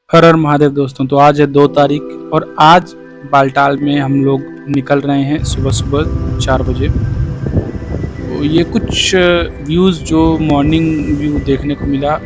हर हर महादेव दोस्तों। तो आज है 2 तारीख और आज बालटाल में हम लोग निकल रहे हैं सुबह सुबह 4 बजे। तो ये कुछ व्यूज़ जो मॉर्निंग व्यू देखने को मिला,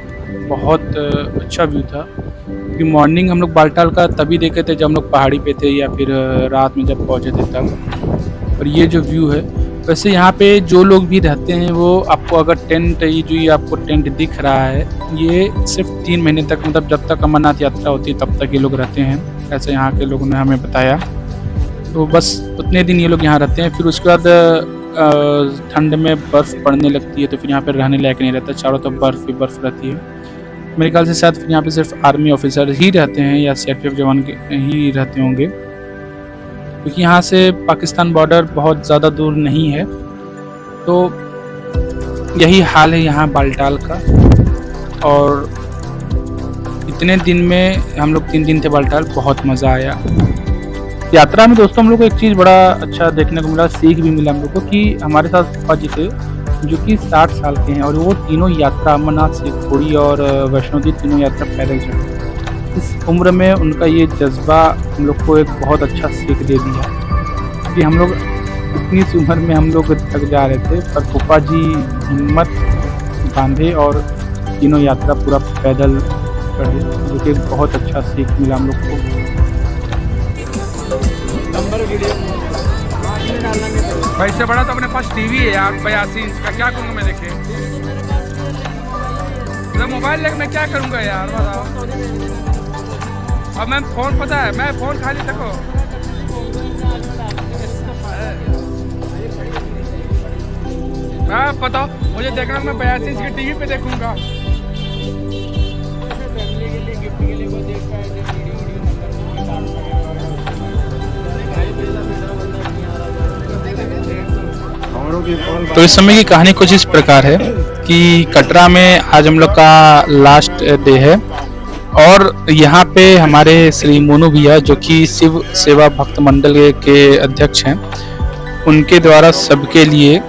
बहुत अच्छा व्यू था। क्योंकि मॉर्निंग हम लोग बालटाल का तभी देखे थे जब हम लोग पहाड़ी पे थे या फिर रात में जब पहुँचे थे तब। और ये जो व्यू है, वैसे यहाँ पे जो लोग भी रहते हैं वो आपको अगर टेंट, ये आपको टेंट दिख रहा है, ये सिर्फ 3 महीने तक, मतलब जब तक अमरनाथ यात्रा होती है तब तक ये लोग रहते हैं, ऐसे यहाँ के लोगों ने हमें बताया। तो बस उतने दिन ये लोग यहाँ रहते हैं, फिर उसके बाद ठंड में बर्फ़ पड़ने लगती है तो फिर यहाँ पे रहने लायक नहीं रहता, चारों तरफ बर्फ़ ही बर्फ़ रहती है। मेरे ख्याल से शायद फिर यहाँ पे सिर्फ आर्मी ऑफिसर ही रहते हैं या सीआरपीएफ जवान ही रहते होंगे, क्योंकि यहाँ से पाकिस्तान बॉर्डर बहुत ज़्यादा दूर नहीं है। तो यही हाल है यहाँ बालटाल का। और इतने दिन में हम लोग 3 दिन थे बालटाल, बहुत मज़ा आया यात्रा में। दोस्तों हम लोग को एक चीज़ बड़ा अच्छा देखने को मिला, सीख भी मिला हम लोग को कि हमारे साथ पापा जी थे जो कि 60 साल के हैं और वो तीनों यात्रा अमरनाथ, शिवखोड़ी और वैष्णो देवी तीनों यात्रा पैदल चले। इस उम्र में उनका ये जज्बा हम लोग को एक बहुत अच्छा सीख दे दिया कि हम लोग इतनी सी उम्र में हम लोग थक जा रहे थे, पर पापा जी हिम्मत बांधे और तीनों यात्रा पूरा पैदल चढ़े, जो कि बहुत अच्छा सीख मिला हम लोग को। भाई से बड़ा तो अपने पास टीवी है यार, 82 इंच का, क्या करूँगा मैं देखे। जब मोबाइल लेकर मैं क्या करूँगा यार, बताओ। अब मैं फ़ोन, पता है मैं फ़ोन खाली तको मैं बताओ, मुझे देखना, मैं 82 इंच की टीवी पे देखूँगा। तो इस समय की कहानी कुछ इस प्रकार है कि कटरा में आज हम लोग का लास्ट डे है और यहाँ पे हमारे श्री मोनू भैया जो कि शिव सेवा भक्त मंडल के अध्यक्ष हैं, उनके द्वारा सबके लिए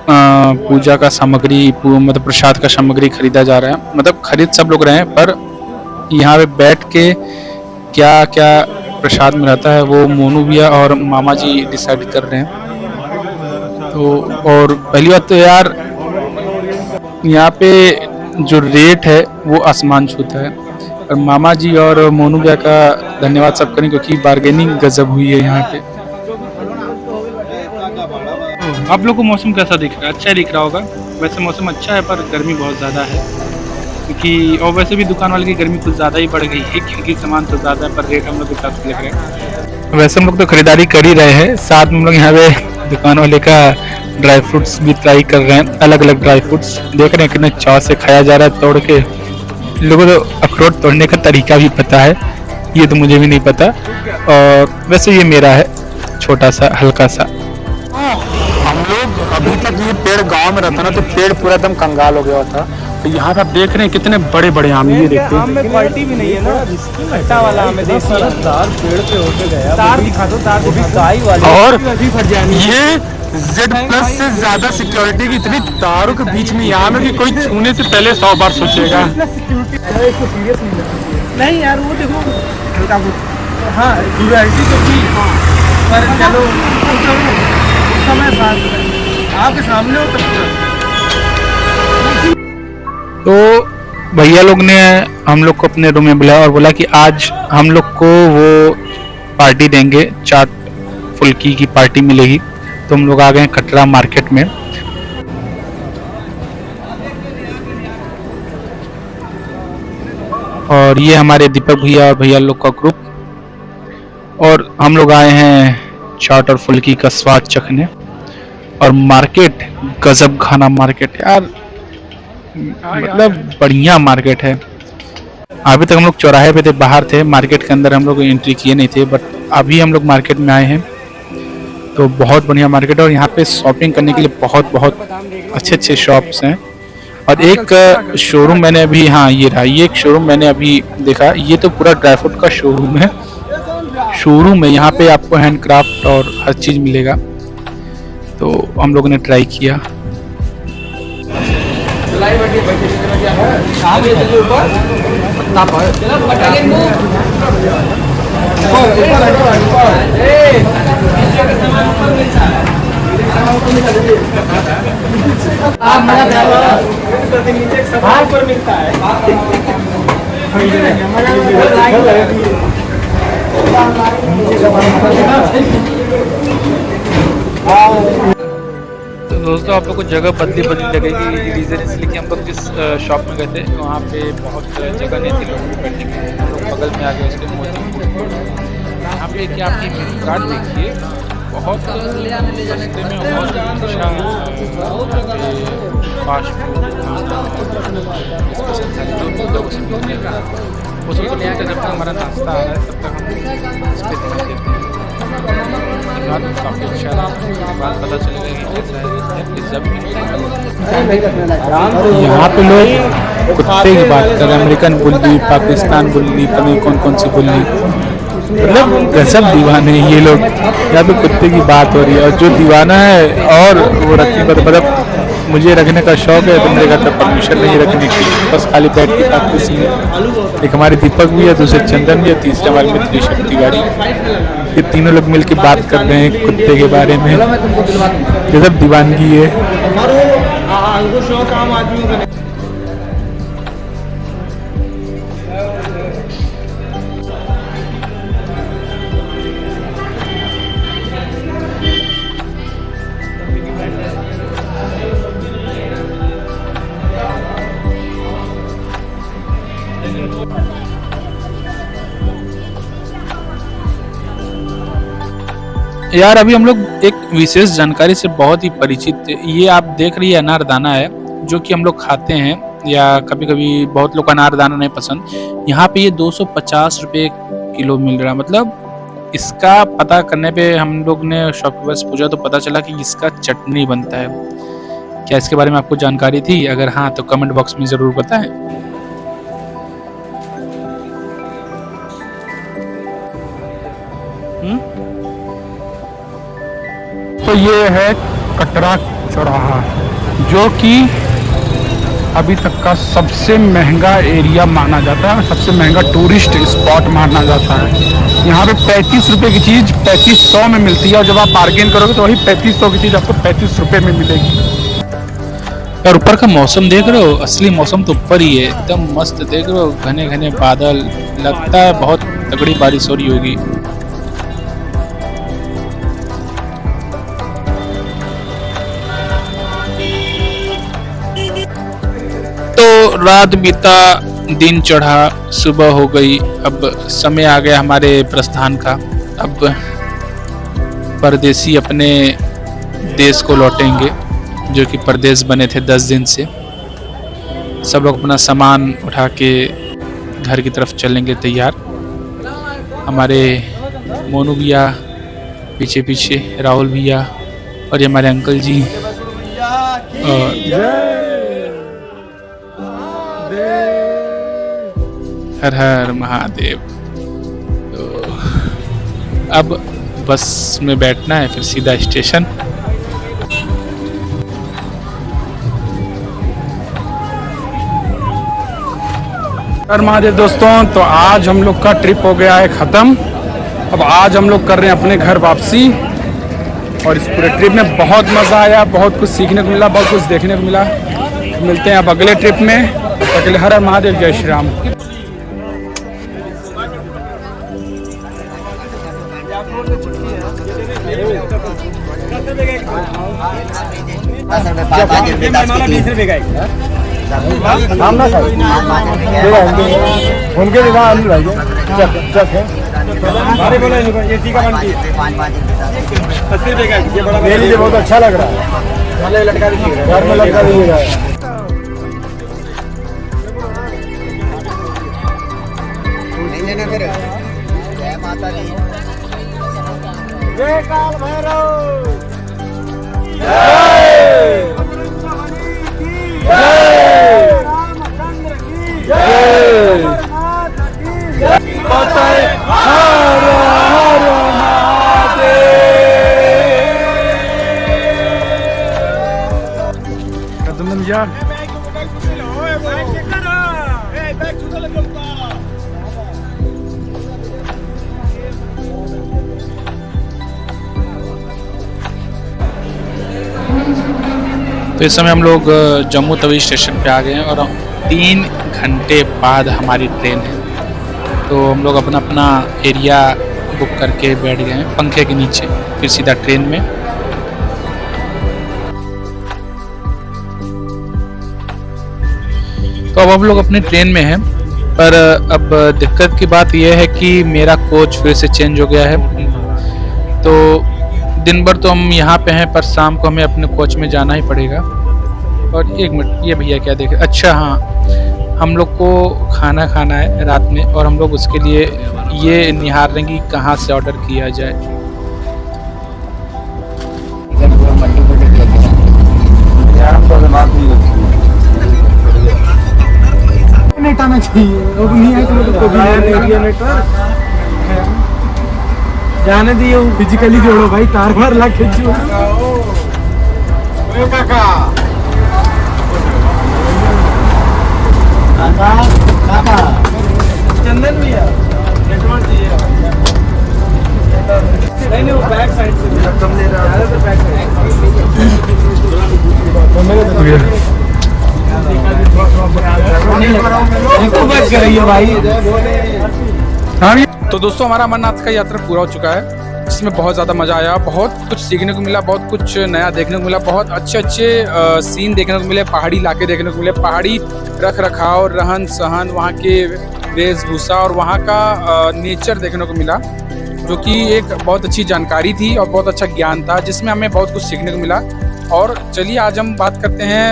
पूजा का सामग्री, मतलब प्रसाद का सामग्री खरीदा जा रहा है। मतलब खरीद सब लोग रहे हैं, पर यहाँ पे बैठ के क्या क्या प्रसाद में रहता है वो मोनू भैया और मामा जी डिसाइड कर रहे हैं। तो और पहली बात तो यार यहाँ पे जो रेट है वो आसमान छूता है, और मामा जी और मोनू भैया का धन्यवाद सब करें क्योंकि बार्गेनिंग गजब हुई है यहाँ पे। आप लोग को मौसम कैसा दिख रहा है? अच्छा दिख रहा होगा। वैसे मौसम अच्छा है पर गर्मी बहुत ज़्यादा है, क्योंकि और वैसे भी दुकान वाले की गर्मी कुछ ज़्यादा ही बढ़ गई है, क्योंकि सामान तो ज़्यादा है पर रेट हम लोग के साथ लग रहे हैं। वैसे हम लोग तो खरीदारी कर ही रहे हैं, साथ में हम लोग यहाँ पे दुकान वाले का ड्राई फ्रूट्स भी ट्राई कर रहे हैं। अलग अलग ड्राई फ्रूट्स देख रहे हैं कितने चाव से खाया जा रहा है तोड़ के। लोगों को अखरोट तोड़ने का तरीका भी पता है, ये तो मुझे भी नहीं पता। और वैसे ये मेरा है छोटा सा हल्का सा। हम लोग अभी तक ये पेड़ गांव में रहता ना तो पेड़ पूरा एकदम कंगाल हो गया था, तो यहाँ पे आप देख रहे हैं कितने बड़े बड़े आम, ये देखते हैं। आम में क्वालिटी भी नहीं है ना, खट्टा वाला आम है, देसी तार पेड़ पे होके गया, तार दिखा दो, तार भी काई वाली। और ये Z+ से ज्यादा सिक्योरिटी की इतनी तारों के बीच में आम है कि कोई छूने से पहले 100 बार सोचेगा। नहीं यार, वो देखो हाँ रियलिटी तो थी, पर चलो समय साथ आपके सामने हो तो भैया लोग ने हम लोग को अपने रूम में बुलाया और बोला कि आज हम लोग को वो पार्टी देंगे, चाट फुल्की की पार्टी मिलेगी। तो हम लोग आ गए कटरा मार्केट में। और ये हमारे दीपक भैया और भैया लोग का ग्रुप, और हम लोग आए हैं चाट और फुल्की का स्वाद चखने। और मार्केट गजब खाना मार्केट यार, मतलब बढ़िया मार्केट है। अभी तक हम लोग चौराहे पे थे, बाहर थे, मार्केट के अंदर हम लोग एंट्री किए नहीं थे, बट अभी हम लोग मार्केट में आए हैं। तो बहुत बढ़िया मार्केट है और यहाँ पे शॉपिंग करने के लिए बहुत बहुत अच्छे अच्छे शॉप्स हैं। और एक शोरूम मैंने अभी, हाँ ये रहा, ये एक शोरूम मैंने अभी देखा, ये तो पूरा ड्राई फ्रूट का शोरूम है। शोरूम है यहाँ पे, आपको हैंडक्राफ्ट और हर चीज़ मिलेगा। तो हम लोगों ने ट्राई किया। ऊपर मिलता है। तो दोस्तों आप लोग को जगह बदली लगेगी, रीज़न इसलिए कि हम लोग जिस शॉप में गए थे वहाँ पे बहुत जगह नहीं थी लोगों को बैठने की। हम लोग बगल में आ गए उसके मोदी फूड। यहाँ पे क्या आपकी मेनू कार्ड देखिए, बहुत सस्ते में बहुत अच्छा फास्ट फूड स्पेशल थाली जो लोग मिलते हैं वो सब तो नहीं आता। जब तक हमारा नाश्ता आ रहा है तब तक हम इस पर ध्यान देते हैं। काफ़ी अच्छा है, बात पता चलेगा कि कैसा है पिज्ज़ा भी। यहाँ पे लोग कुत्ते की बात कर रहे हैं, अमेरिकन बुल्ली, पाकिस्तान बुल्ली, पता नहीं कौन कौन सी बुल्ली, मतलब गजब दीवाने हैं ये लोग। यहाँ पे कुत्ते की बात हो रही है और जो दीवाना है और वो रखने का मतलब मुझे रखने का शौक है तो मेरे घर पे परमिशन नहीं रखने की, बस खाली बैठ के प्रैक्टिस ही है। एक हमारे दीपक भी है, दूसरे चंदन भी है, तीसरे हमारे मित्र ऋषभ तिवारी। ये तीनों लोग मिलके बात कर रहे हैं कुत्ते के बारे में, गजब दीवानगी है। यार अभी हम लोग एक विशेष जानकारी से बहुत ही परिचित थे। ये आप देख रही है अनारदाना है जो कि हम लोग खाते हैं, या कभी कभी बहुत लोग अनारदाना नहीं पसंद। यहाँ पे ये 250 रुपये किलो मिल रहा है। मतलब इसका पता करने पे हम लोग ने शॉपकीपर से पूछा तो पता चला कि इसका चटनी बनता है। क्या इसके बारे में आपको जानकारी थी? अगर हाँ तो कमेंट बॉक्स में ज़रूर बताएं। तो ये है कटरा चौराहा जो कि अभी तक का सबसे महंगा एरिया माना जाता है, सबसे महंगा टूरिस्ट स्पॉट माना जाता है। यहाँ पे 35 रुपये की चीज़ 3500 में मिलती है और जब आप बार्गेन करोगे तो वही 3500 की चीज़ आपको 35 रुपये में मिलेगी। और ऊपर का मौसम देख रहे हो, असली मौसम तो ऊपर ही है, एकदम मस्त देख रहे हो, घने घने बादल, लगता है बहुत तगड़ी बारिश हो रही होगी। तो रात बीता, दिन चढ़ा, सुबह हो गई, अब समय आ गया हमारे प्रस्थान का। अब परदेसी अपने देश को लौटेंगे जो कि परदेश बने थे 10 दिन से। सब लोग अपना सामान उठा के घर की तरफ चलेंगे तैयार। हमारे मोनू भैया पीछे पीछे, राहुल भैया और ये हमारे अंकल जी। और हर हर महादेव। तो अब बस में बैठना है, फिर सीधा स्टेशन। हर महादेव दोस्तों, तो आज हम लोग का ट्रिप हो गया है ख़त्म। अब आज हम लोग कर रहे हैं अपने घर वापसी। और इस पूरे ट्रिप में बहुत मज़ा आया, बहुत कुछ सीखने को मिला, बहुत कुछ देखने को मिला। मिलते हैं अब अगले ट्रिप में। अगले हर हर महादेव, जय श्री राम। उनके दिमाग ये बहुत अच्छा लग रहा है। लटका दीजिएगा, घर में लटका दीजिएगा। जय माता दी। जय काल भैरव। रामचंद्र की जय। कदम यार। तो इस समय हम लोग जम्मू तवी स्टेशन पे आ गए हैं और 3 घंटे बाद हमारी ट्रेन है। तो हम लोग अपना अपना एरिया बुक करके बैठ गए हैं पंखे के नीचे, फिर सीधा ट्रेन में। तो अब हम लोग अपनी ट्रेन में हैं, पर अब दिक्कत की बात यह है कि मेरा कोच फिर से चेंज हो गया है। तो दिन भर तो हम यहाँ पे हैं, पर शाम को हमें अपने कोच में जाना ही पड़ेगा। और एक मिनट, ये भैया क्या देख रहे? अच्छा हाँ, हम लोग को खाना खाना है रात में, और हम लोग उसके लिए ये निहार रहे हैं कि कहाँ से ऑर्डर किया जाए। नेट आना चाहिए, वो भी नहीं है तो भी नेटवर्क जाने दिए। फिजिकली जोड़ो भाई, तार मार ला के जोड़ो। चंदन भैया नेटवर्क चाहिए। नहीं वो बैक साइड से कम दे रहा है, तो बैक साइड। तो दोस्तों, हमारा अमरनाथ का यात्रा पूरा हो चुका है, जिसमें बहुत ज़्यादा मज़ा आया, बहुत कुछ सीखने को मिला, बहुत कुछ नया देखने को मिला, बहुत अच्छे अच्छे सीन देखने को मिले, पहाड़ी इलाके देखने को मिले, पहाड़ी रख रखाव, रहन सहन, वहाँ के वेशभूषा और वहाँ का नेचर देखने को मिला, जो कि एक बहुत अच्छी जानकारी थी और बहुत अच्छा ज्ञान था, जिसमें हमें बहुत कुछ सीखने को मिला। और चलिए आज हम बात करते हैं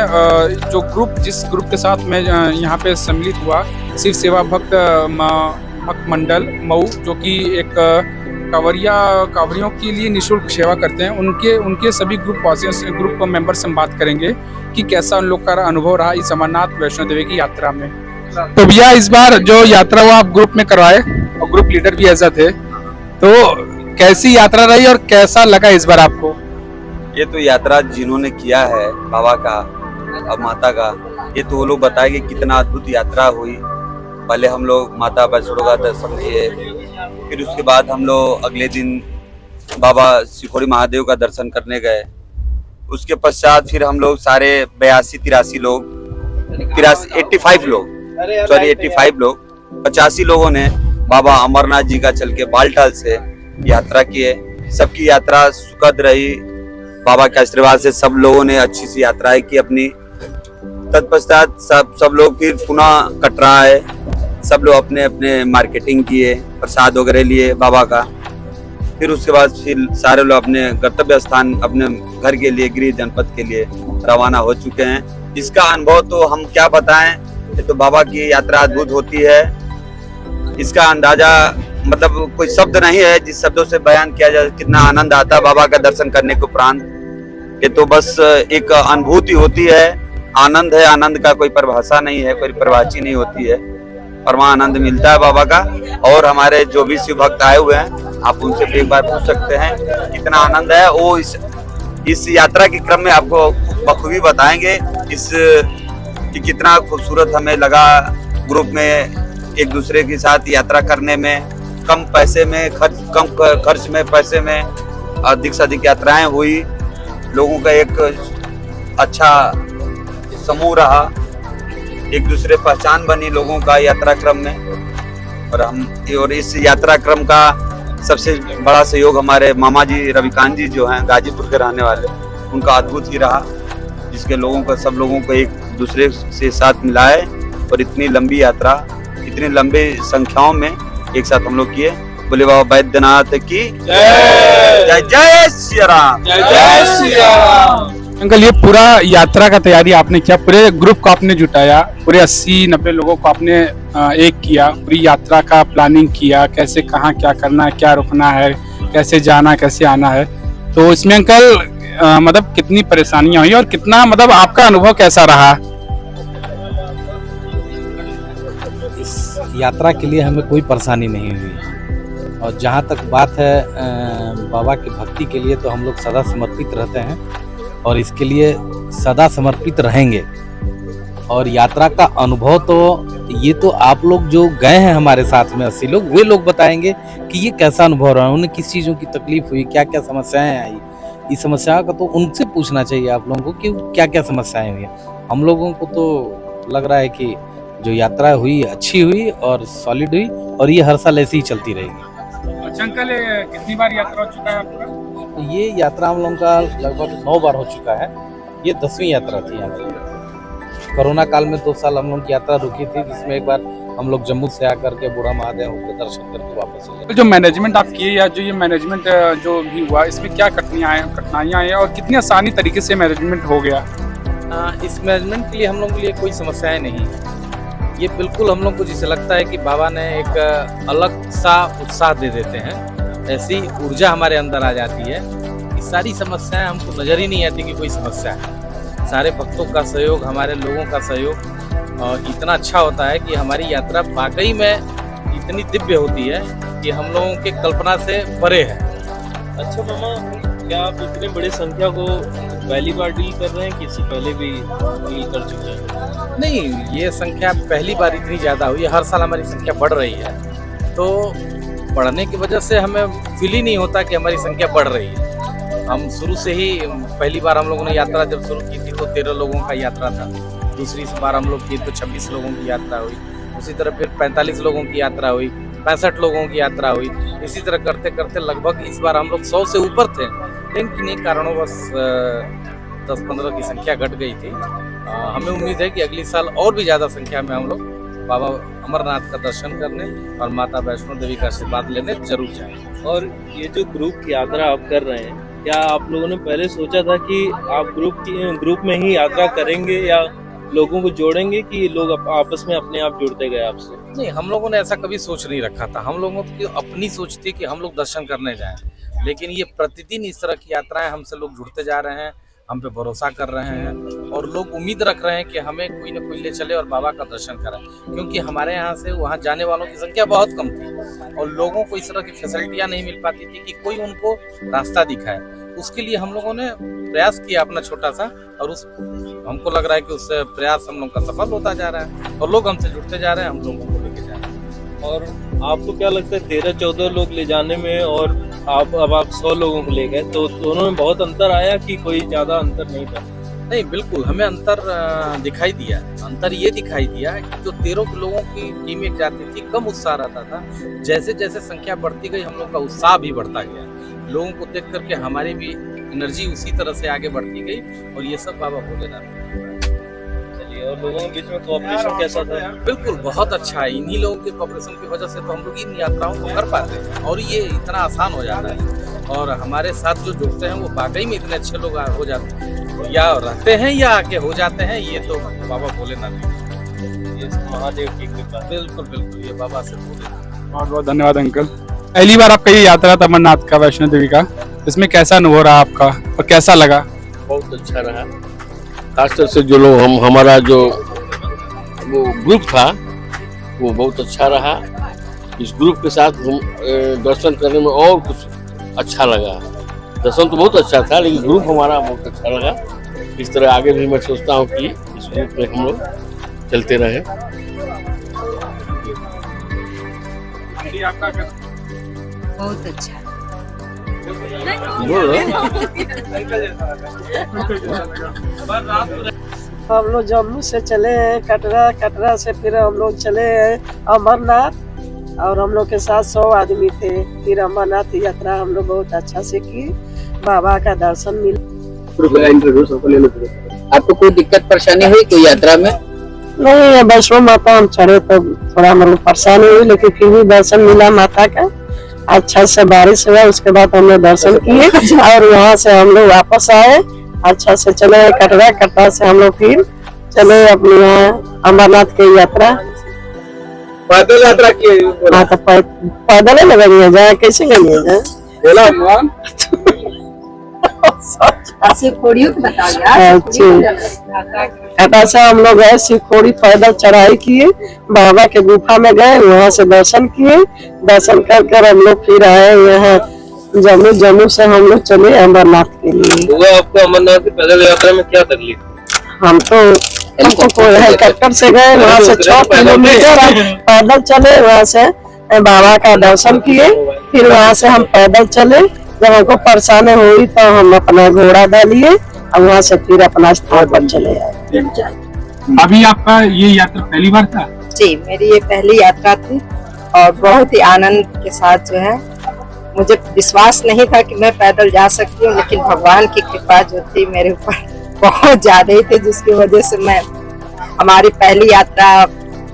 जो जिस ग्रुप के साथ मैं यहाँ पे सम्मिलित हुआ, शिव सेवा भक्त मंडल मऊ, जो कि एक कांवरियों के लिए निःशुल्क सेवा करते हैं। उनके सभी ग्रुप मेंबर से हम बात करेंगे कि कैसा उन लोग का अनुभव रहा इस अमरनाथ वैष्णो देवी की यात्रा में। तो भैया, इस बार जो यात्रा हुआ आप ग्रुप में करवाए और ग्रुप लीडर भी ऐसा थे, तो कैसी यात्रा रही और कैसा लगा इस बार आपको? ये तो यात्रा जिन्होंने किया है बाबा का और माता का, ये तो वो लोग बताएंगे कितना अद्भुत यात्रा हुई। पहले हम लोग माता वैष्णो का दर्शन किए, फिर उसके बाद हम लोग अगले दिन बाबा शिखोरी महादेव का दर्शन करने गए। उसके पश्चात फिर हम लोग सारे 82-83 लोग 85 लोग 85 लोगों ने बाबा अमरनाथ जी का चल के बालटाल से यात्रा किए। सबकी यात्रा सुखद रही, बाबा के आशीर्वाद से सब लोगों ने अच्छी सी यात्राएं की अपनी। तत्पश्चात सब लोग फिर पुनः कटरा आए, सब लोग अपने अपने मार्केटिंग किए, प्रसाद वगैरह लिए बाबा का। फिर उसके बाद फिर सारे लोग अपने गंतव्य स्थान, अपने घर के लिए, गृह जनपद के लिए रवाना हो चुके हैं। इसका अनुभव तो हम क्या बताएं, ये तो बाबा की यात्रा अद्भुत होती है। इसका अंदाजा मतलब कोई शब्द नहीं है जिस शब्दों से बयान किया जाए कितना आनंद आता है बाबा का दर्शन करने के उपरांत। ये तो बस एक अनुभूति होती है, आनंद है, आनंद का कोई परिभाषा नहीं है, कोई परिभाषा नहीं होती है, और वहाँ आनंद मिलता है बाबा का। और हमारे जो भी शिव भक्त आए हुए हैं, आप उनसे भी एक बार पूछ सकते हैं कितना आनंद है। वो इस यात्रा के क्रम में आपको बखूबी बताएंगे कि कितना खूबसूरत हमें लगा ग्रुप में एक दूसरे के साथ यात्रा करने में। कम खर्च में पैसे में अधिक से अधिक यात्राएं हुई, लोगों का एक अच्छा समूह रहा, एक दूसरे पहचान बनी लोगों का यात्रा क्रम में। और इस यात्रा क्रम का सबसे बड़ा सहयोग हमारे मामा जी रविकांत जी जो हैं गाजीपुर के रहने वाले, उनका अद्भुत ही रहा, जिसके सब लोगों को एक दूसरे से साथ मिलाए और इतनी लंबी यात्रा, इतनी लंबी संख्याओं में एक साथ हम लोग किए। बोले बाबा बैद्यनाथ की जय। जय श्री राम। जय श्री राम। अंकल, ये पूरा यात्रा का तैयारी आपने किया, पूरे ग्रुप को आपने जुटाया, पूरे 80-90 लोगों को आपने एक किया, पूरी यात्रा का प्लानिंग किया, कैसे कहाँ क्या करना है, क्या रुकना है, कैसे जाना, कैसे आना है। तो इसमें अंकल मतलब कितनी परेशानियां हुई और कितना मतलब आपका अनुभव कैसा रहा? इस यात्रा के लिए हमें कोई परेशानी नहीं हुई, और जहाँ तक बात है बाबा की भक्ति के लिए, तो हम लोग सदा समर्पित रहते हैं और इसके लिए सदा समर्पित रहेंगे। और यात्रा का अनुभव तो ये तो आप लोग जो गए हैं हमारे साथ में 80 लोग, वे लोग बताएंगे कि ये कैसा अनुभव रहा, उन्हें किस चीज़ों की तकलीफ हुई, क्या क्या समस्याएं आई। इस समस्या का तो उनसे पूछना चाहिए आप लोगों को कि क्या क्या समस्याएं हुई हैं। हम लोगों को तो लग रहा है कि जो यात्रा हुई अच्छी हुई और सॉलिड हुई, और ये हर साल ऐसे ही चलती रहेगी। अच्छा अंकल, कितनी बार यात्रा हो चुका है आपका? ये यात्रा हम लोगों का लगभग 9 बार हो चुका है। ये 10वीं यात्रा थी हमारी। कोरोना काल में 2 साल हम लोग की यात्रा रुकी थी, जिसमें एक बार हम लोग जम्मू से आकर के बूढ़ा महादेव के दर्शन करके वापस चले गए। जो मैनेजमेंट आप किए या जो ये मैनेजमेंट जो भी हुआ, इसमें क्या कठिनाइयाँ हैं और कितनी आसानी तरीके से मैनेजमेंट हो गया? इस मैनेजमेंट के लिए हम लोग के लिए कोई समस्याएं नहीं है। ये बिल्कुल हम लोग को जिसे लगता है कि बाबा ने एक अलग सा उत्साह दे देते हैं, ऐसी ऊर्जा हमारे अंदर आ जाती है कि सारी समस्याएं हमको नज़र ही नहीं आती कि कोई समस्या है। सारे भक्तों का सहयोग, हमारे लोगों का सहयोग इतना अच्छा होता है कि हमारी यात्रा वाकई में इतनी दिव्य होती है कि हम लोगों के कल्पना से परे है। अच्छा मामा, क्या आप इतने बड़े संख्या को पहली बार डील कर रहे हैं कि इससे पहले भी डील कर चुके हैं? नहीं, ये संख्या पहली बार इतनी ज़्यादा हुई है। हर साल हमारी संख्या बढ़ रही है, तो बढ़ने की वजह से हमें फील ही नहीं होता कि हमारी संख्या बढ़ रही है। हम शुरू से ही, पहली बार हम लोगों ने यात्रा जब शुरू की थी तो 13 लोगों का यात्रा था। दूसरी बार हम लोग की तो 26 लोगों की यात्रा हुई। उसी तरह फिर 45 लोगों की यात्रा हुई, 65 लोगों की यात्रा हुई। इसी तरह करते करते लगभग इस बार हम लोग 100 से ऊपर थे, लेकिन किन्हीं कारणों 10-15 की संख्या घट गई थी। हमें उम्मीद है कि अगली साल और भी ज़्यादा संख्या में हम लोग बाबा अमरनाथ का दर्शन करने और माता वैष्णो देवी का आशीर्वाद लेने जरूर जाएंगे। और ये जो ग्रुप की यात्रा आप कर रहे हैं, क्या आप लोगों ने पहले सोचा था कि आप ग्रुप में ही यात्रा करेंगे या लोगों को जोड़ेंगे कि लोग आपस में अपने आप जुड़ते गए आपसे? नहीं, हम लोगों ने ऐसा कभी सोच नहीं रखा था। हम लोगों की अपनी सोच थी कि हम लोग दर्शन करने जाएं, लेकिन ये प्रतिदिन इस तरह की यात्राएं हमसे लोग जुड़ते जा रहे हैं, हम पे भरोसा कर रहे हैं और लोग उम्मीद रख रहे हैं कि हमें कोई न कोई ले चले और बाबा का दर्शन करें, क्योंकि हमारे यहाँ से वहाँ जाने वालों की संख्या बहुत कम थी और लोगों को इस तरह की फैसिलिटियाँ नहीं मिल पाती थी कि कोई उनको रास्ता दिखाए। उसके लिए हम लोगों ने प्रयास किया अपना छोटा सा, और हमको लग रहा है कि उस प्रयास हम लोग का सफल होता जा रहा है और लोग हमसे जुड़ते जा रहे हैं, हम लोगों को लेके जा रहे हैं। और आपको क्या लगता है 13-14 लोग ले जाने में और अब आप 100 लोगों को ले गए, तो दोनों में बहुत अंतर आया कि कोई ज़्यादा अंतर नहीं था? नहीं, बिल्कुल हमें अंतर दिखाई दिया। अंतर ये दिखाई दिया कि जो 13 लोगों की टीम एक जाती थी, कम उत्साह रहता था। जैसे जैसे संख्या बढ़ती गई, हम लोग का उत्साह भी बढ़ता गया। लोगों को देख करके हमारी भी एनर्जी उसी तरह से आगे बढ़ती गई और ये सब बाबा भोलेनाथ। चलिए, और लोगों के बीच में कोऑपरेशन कैसा था? बिल्कुल बहुत अच्छा है। इन्हीं लोगों के कोऑपरेशन की वजह से तो हम लोग इन यात्राओं को कर पाते हैं और ये इतना आसान हो जाता है। और हमारे साथ जो जुड़ते हैं वो वाकई में इतने अच्छे लोग हो जाते हैं, या रहते हैं या आके हो जाते हैं। ये तो बाबा भोलेनाथ, ये महादेव की कृपा। बिल्कुल बिल्कुल, ये बाबा से भोलेनाथ। बहुत बहुत धन्यवाद अंकल। पहली बार आपका ये यात्रा था अमरनाथ का, वैष्णो देवी का, इसमें कैसा अनुभव रहा आपका और कैसा लगा? बहुत अच्छा रहा। खासतौर से जो लोग हमारा जो वो ग्रुप था वो बहुत अच्छा रहा। इस ग्रुप के साथ हम दर्शन करने में और कुछ अच्छा लगा। दर्शन तो बहुत अच्छा था, लेकिन ग्रुप हमारा बहुत अच्छा लगा। इस तरह आगे भी मैं सोचता हूँ कि इस ग्रुप में हम लोग चलते रहे। बहुत अच्छा। हम लोग जम्मू से चले हैं कटरा से फिर हम लोग चले हैं अमरनाथ, और हम लोग के साथ 100 आदमी थे। फिर अमरनाथ यात्रा हम लोग बहुत अच्छा से की, बाबा का दर्शन मिला। आपको कोई दिक्कत परेशानी हुई कोई यात्रा में? नहीं, वैष्णो माता हम चढ़े तो थोड़ा मतलब परेशानी हुई, लेकिन फिर भी दर्शन मिला माता का। अच्छा से बारिश हुआ, उसके बाद हमने दर्शन किए और वहाँ से हम लोग वापस आए। अच्छा से चले कटरा से हम लोग फिर चले अपने यहाँ अमरनाथ की यात्रा। पैदल यात्रा की? हाँ, तो पैदल ही लगेंगे, जाए कैसे लगेंगे जाए? कटरा से हम लोग गए शिवखोड़ी, पैदल चढ़ाई किए, बाबा के गुफा में गए, वहाँ से दर्शन किए। दर्शन कर हम लोग फिर आए यहाँ जम्मू से हम लोग चले अमरनाथ के लिए। हुआ आपको अमरनाथ की पैदल यात्रा में क्या तकलीफ? हमको हेलीकॉप्टर से गए, वहाँ से 6 किलोमीटर पैदल चले, वहाँ से बाबा का दर्शन किए। फिर वहाँ से हम पैदल चले जब हमको परेशानी हुई तो हम अपना घोड़ा डालिए और वहाँ से फिर अपना स्थान पर चले आए। अभी आपका ये यात्रा पहली बार था? जी, मेरी ये पहली यात्रा थी और बहुत ही आनंद के साथ जो है, मुझे विश्वास नहीं था कि मैं पैदल जा सकती हूँ, लेकिन भगवान की कृपा जो थी मेरे ऊपर बहुत ज्यादा ही थी, जिसकी वजह से मैं, हमारी पहली यात्रा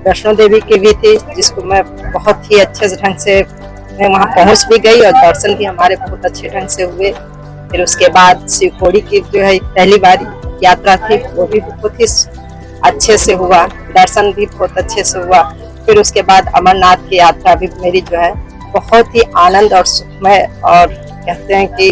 वैष्णो देवी की भी थी, जिसको मैं बहुत ही अच्छे ढंग से मैं वहाँ पहुँच भी गई और दर्शन भी हमारे बहुत अच्छे ढंग से हुए। फिर उसके बाद शिवखोड़ी की जो है पहली बार यात्रा थी, वो भी बहुत ही अच्छे से हुआ, दर्शन भी बहुत अच्छे से हुआ। फिर उसके बाद अमरनाथ की यात्रा भी मेरी जो है बहुत ही आनंद और सुखमय, और कहते हैं कि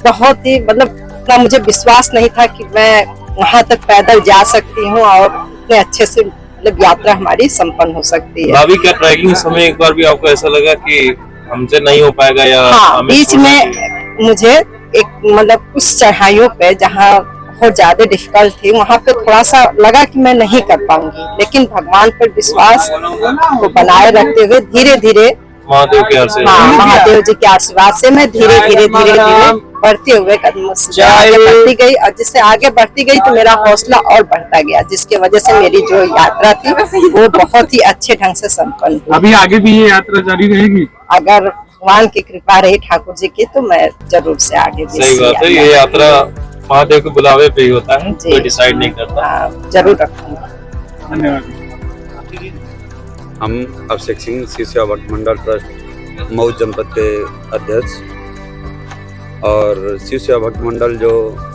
बहुत ही मतलब इतना मुझे विश्वास नहीं था कि मैं वहां तक पैदल जा सकती हूँ और इतने अच्छे से मतलब यात्रा हमारी संपन्न हो सकती है। भाभी क्या ट्रैकिंग समय एक बार भी आपको ऐसा लगा कि हमसे नहीं हो पाएगा या हाँ, बीच में मुझे एक मतलब कुछ चढ़ाइयों पे जहाँ बहुत ज्यादा डिफिकल्ट थी, वहाँ पे थोड़ा सा लगा कि मैं नहीं कर पाऊंगी, लेकिन भगवान पर विश्वास को बनाए रखते हुए धीरे धीरे महादेव के आशीर्वाद, हाँ, महादेव जी के आशीर्वाद से मैं धीरे धीरे बढ़ते हुए कदमों से आगे बढ़ती गई, और जिससे आगे बढ़ती गई तो मेरा हौसला और बढ़ता गया, जिसकी वजह से मेरी जो यात्रा थी वो बहुत ही अच्छे ढंग से संपन्न हुई। अभी आगे भी ये यात्रा जारी रहेगी? अगर भगवान की कृपा रही ठाकुर जी की तो मैं जरूर से आगे भी सही बात है, ये यात्रा महादेव के बुलावे पे ही होता है, कोई डिसाइड नहीं करता। जरूर रखूंगा। धन्यवाद। हम अभिषेक सिंह, शिव सेवा भक्त मंडल ट्रस्ट मऊ जनपद के अध्यक्ष, और शिव सेवा भक्त मंडल जो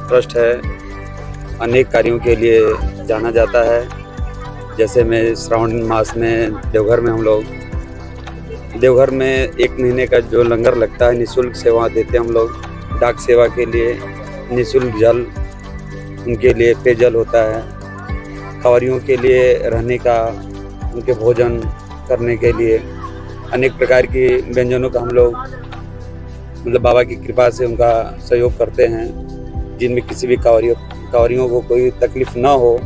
ट्रस्ट है अनेक कार्यों के लिए जाना जाता है। जैसे में श्रावण मास में देवघर में हम लोग, देवघर में 1 महीने का जो लंगर लगता है निःशुल्क सेवा देते हैं हम लोग। डाक सेवा के लिए निःशुल्क जल, उनके लिए पेयजल होता है। कांवरियों के लिए रहने का, उनके भोजन करने के लिए अनेक प्रकार की व्यंजनों का हम लोग मतलब बाबा की कृपा से उनका सहयोग करते हैं, जिनमें किसी भी कांवरियों को कोई तकलीफ ना हो।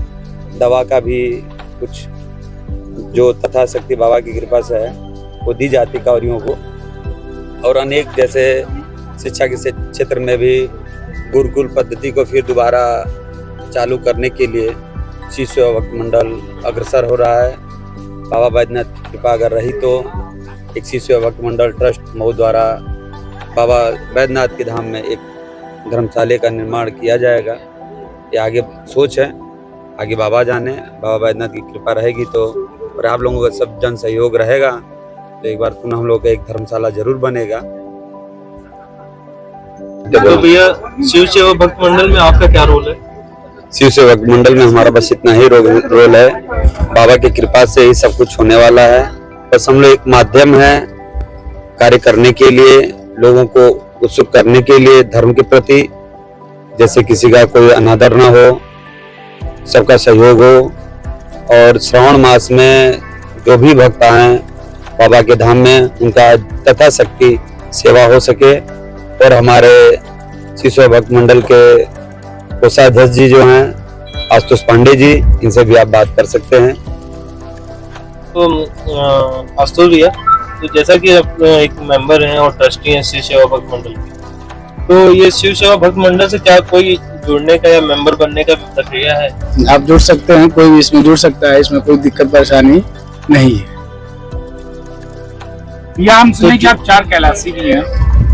दवा का भी कुछ जो तथाशक्ति बाबा की कृपा से है वो दी जाती कांवरियों को। और अनेक जैसे शिक्षा के क्षेत्र में भी गुरुकुल पद्धति को फिर दोबारा चालू करने के लिए शिव सेवा भक्त मंडल अग्रसर हो रहा है। बाबा बैद्यनाथ की कृपा अगर रही तो एक शिव सेवा भक्त मंडल ट्रस्ट मऊ द्वारा बाबा बैद्यनाथ के धाम में एक धर्मशाला का निर्माण किया जाएगा। ये आगे सोच है, आगे बाबा जाने। बाबा बैद्यनाथ की कृपा रहेगी तो, और आप लोगों का सब जन सहयोग रहेगा तो एक बार पुनः हम लोग का एक धर्मशाला जरूर बनेगा। तो भैया शिव सेवा भक्त मंडल में आपका क्या रोल है? शिव सेवा भक्त मंडल में हमारा बस इतना ही रोल है। बाबा की कृपा से ही सब कुछ होने वाला है। बस हम लोग एक माध्यम है कार्य करने के लिए, लोगों को उत्सुक करने के लिए धर्म के प्रति, जैसे किसी का कोई अनादर ना हो, सबका सहयोग हो। और श्रावण मास में जो भी भक्त आए बाबा के धाम में, उनका तथाशक्ति सेवा हो सके। और हमारे शिव सेवा भक्त मंडल के कोषाध्यक्ष जी जो हैं आशुतोष पांडे जी, इनसे भी आप बात कर सकते हैं। तो आशुतोष भैया, तो जैसा कि आप एक मेंबर हैं और ट्रस्टी हैं शिव सेवा भक्त मंडल के, तो ये शिव सेवा भक्त मंडल से क्या कोई जुड़ने का या मेंबर बनने का प्रक्रिया है? आप जुड़ सकते हैं, कोई भी इसमें जुड़ सकता है, इसमें कोई दिक्कत परेशानी नहीं है। या हम सुने कि आप 4 कैलाशी भी हैं,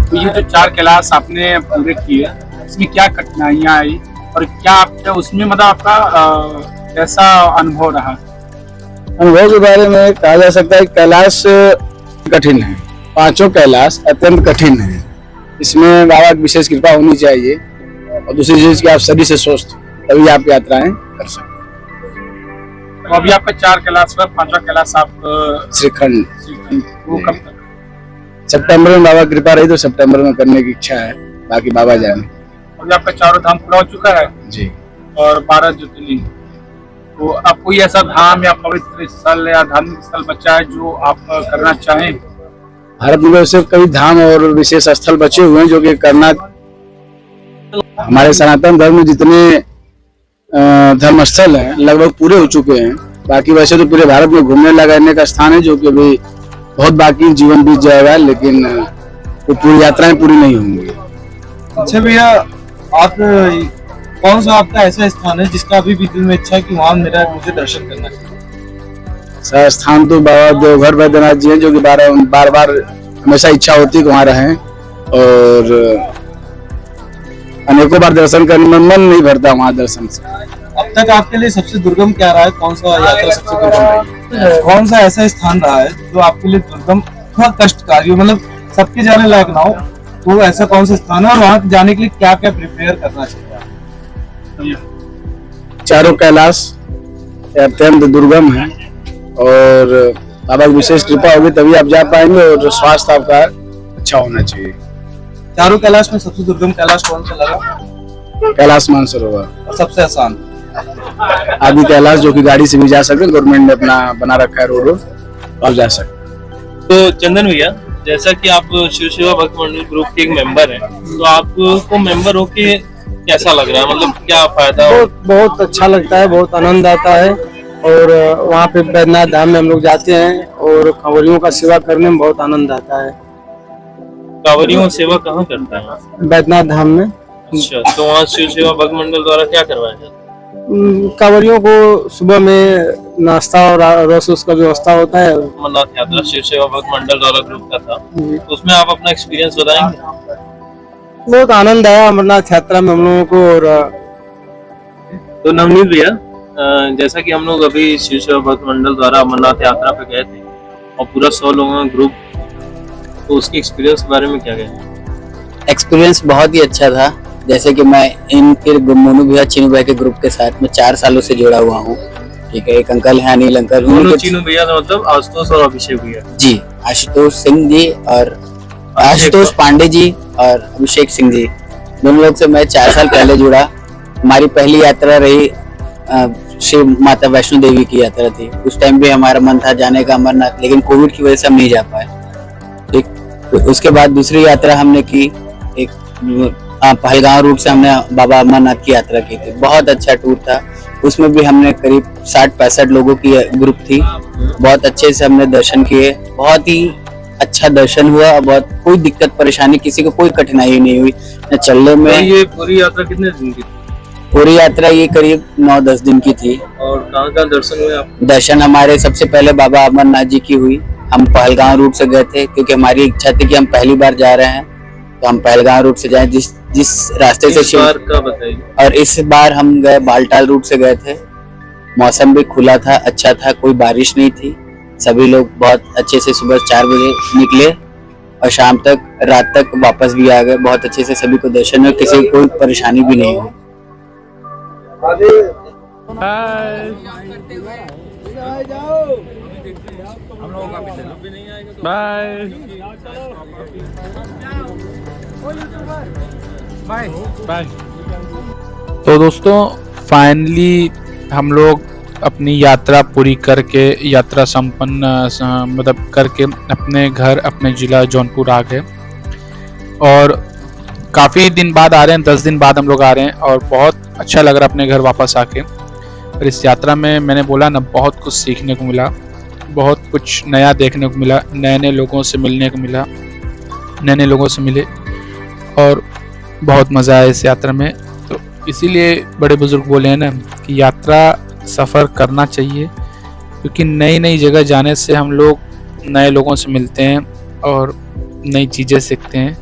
तो ये जो 4 कैलाश आपने पूरे किए, इसमें क्या कठिनाइयाँ आई और क्या आपका उसमें मतलब आपका कैसा अनुभव रहा? अनुभव के बारे में कहा जा सकता है कैलाश कठिन है, 5 कैलाश अत्यंत कठिन है। इसमें बाबा की विशेष कृपा होनी चाहिए, और दूसरी चीज की आप सभी से स्वस्थ, तभी आप यात्राएं कर सकते हैं। तो अभी आपका 4 कैलाश हुआ, 5वां कैलाश आप श्रीखंड, वो कब तक? सितंबर में बाबा कृपा रही तो सितंबर में करने की इच्छा है, बाकी बाबा जाने। अभी आपका 4 धाम पूरा हो चुका है जी, और 12 ज्योतिर्लिंग। तो आप कोई ऐसा धाम या पवित्र स्थल या धार्मिक स्थल बचा है जो आप करना चाहें? भारत में सिर्फ कई धाम और विशेष स्थल बचे हुए हैं जो कि करना, हमारे सनातन धर्म में जितने धर्म स्थल हैं लगभग पूरे हो चुके हैं। बाकी वैसे तो पूरे भारत में घूमने लगाने का स्थान है जो कि अभी बहुत बाकी जीवन बीत जाएगा, लेकिन वो पूरी यात्राएं पूरी नहीं होंगी। अच्छा भैया, आप कौन सा आपका ऐसा स्थान है जिसका अभी भी दिल में इच्छा है कि वहाँ मुझे दर्शन करना चाहिए? सर स्थान तो बाबा देवघर बैद्यनाथ जी हैं, जो कि बार बार हमेशा इच्छा होती है कि वहाँ रहें, और अनेकों बार दर्शन करने में मन नहीं भरता वहाँ दर्शन से। अब तक आपके लिए सबसे दुर्गम क्या रहा है? कौन सा यात्रा सबसे दुर्गम रही है? कौन सा ऐसा स्थान रहा है जो आपके लिए दुर्गम, थोड़ा कष्टकारी हो, मतलब सबके जाने लायक ना हो, वो ऐसा कौन सा स्थान है और वहाँ जाने के लिए क्या क्या प्रिपेयर करना चाहिए? चारों कैलाश अत्यंत दुर्गम है, और बाबा की विशेष कृपा होगी तभी आप जा पाएंगे, और स्वास्थ्य आपका अच्छा होना चाहिए। चारों कैलाश में सबसे दुर्गम कैलाश कौन सा लगा? कैलाश मानसरोवर। और सबसे आसान? आदि कैलाश, जो कि गाड़ी से भी जा सकते, गवर्नमेंट ने अपना बना रखा है रोड, आप जा सकते। तो चंदन भैया, जैसा कि आप शिव सेवा भक्त मंडल ग्रुप के एक मेंबर हैं, तो आपको मेंबर होके कैसा लग रहा है? मतलब क्या फायदा? बहुत अच्छा लगता है, बहुत आनंद आता है। और वहाँ पे बैद्यनाथ धाम में हम लोग जाते हैं और कांवरियों का सेवा करने में बहुत आनंद आता है। कांवरियों सेवा कहाँ करता है? बैद्यनाथ धाम में। अच्छा, तो वहाँ शिव सेवा भक्त मंडल द्वारा क्या करवाया जाता है? कांवरियों को सुबह में नाश्ता और रस का व्यवस्था होता है। अमरनाथ यात्रा शिव सेवा भक्त मंडल द्वारा ग्रुप का था, तो उसमें आप अपना एक्सपीरियंस बताएंगे? बहुत आनंद आया अमरनाथ यात्रा में हम लोगों को। और तो नवनीत भैया, जैसा कि हम लोग अभी शिव सेवा भक्त मंडल द्वारा अमरनाथ यात्रा पे गए थे और पूरा 100 लोगों का ग्रुप, तो उसके एक्सपीरियंस के बारे में क्या कहें? एक्सपीरियंस बहुत ही अच्छा था। जैसे कि मैं इनके मोनू भैया चीनू भैया के ग्रुप के साथ में 4 सालों से जुड़ा हुआ हूँ। ठीक है, एक अंकल है अनिल अंकल। चीनू भैया का मतलब आशुतोष और अभिषेक भैया? जी, आशुतोष सिंह जी और आशुतोष पांडे जी और अभिषेक सिंह जी, दोनों लोग से मैं 4 साल पहले जुड़ा। हमारी पहली यात्रा रही शिव माता वैष्णो देवी की यात्रा थी। उस टाइम भी हमारा मन था जाने का अमरनाथ, लेकिन कोविड की वजह से हम नहीं जा पाए। ठीक, तो उसके बाद दूसरी यात्रा हमने की, एक पहलगांव रूट से हमने बाबा अमरनाथ की यात्रा की थी। बहुत अच्छा टूर था। उसमें भी हमने करीब 60-65 लोगों की ग्रुप थी। बहुत अच्छे से हमने दर्शन किए, बहुत ही अच्छा दर्शन हुआ। बहुत कोई दिक्कत परेशानी, किसी को कोई कठिनाई नहीं हुई न चलने में। ये पूरी यात्रा कितने दिन की थी? पूरी यात्रा ये करीब 9-10 दिन की थी। और कहाँ दर्शन हुए आप? दर्शन हमारे सबसे पहले बाबा अमरनाथ जी की हुई। हम पहलगांव रूट से गए थे, क्योंकि हमारी इच्छा थी कि हम पहली बार जा रहे हैं, तो हम पहलगांव रूट से जाएं, जिस रास्ते से इस बार का बताइए। और इस बार हम गए बालटाल रूट से गए थे। मौसम भी खुला था, अच्छा था, कोई बारिश नहीं थी। सभी लोग बहुत अच्छे से सुबह 4 बजे निकले और शाम तक, रात तक वापस भी आ गए। बहुत अच्छे से सभी को दर्शन हुए, किसी को कोई परेशानी भी नहीं हुई। तो दोस्तों, फाइनली हम लोग अपनी यात्रा पूरी करके, यात्रा संपन्न मतलब करके अपने घर, अपने ज़िला जौनपुर आ गए। और काफ़ी दिन बाद आ रहे हैं, 10 दिन बाद हम लोग आ रहे हैं, और बहुत अच्छा लग रहा है अपने घर वापस आके। और इस यात्रा में मैंने बोला ना, बहुत कुछ सीखने को मिला, बहुत कुछ नया देखने को मिला, नए नए लोगों से मिलने को मिला, नए नए लोगों से मिले, और बहुत मज़ा आया इस यात्रा में। तो इसीलिए बड़े बुजुर्ग बोले हैं ना कि यात्रा सफ़र करना चाहिए, क्योंकि नई नई जगह जाने से हम लोग नए लोगों से मिलते हैं और नई चीज़ें सीखते हैं।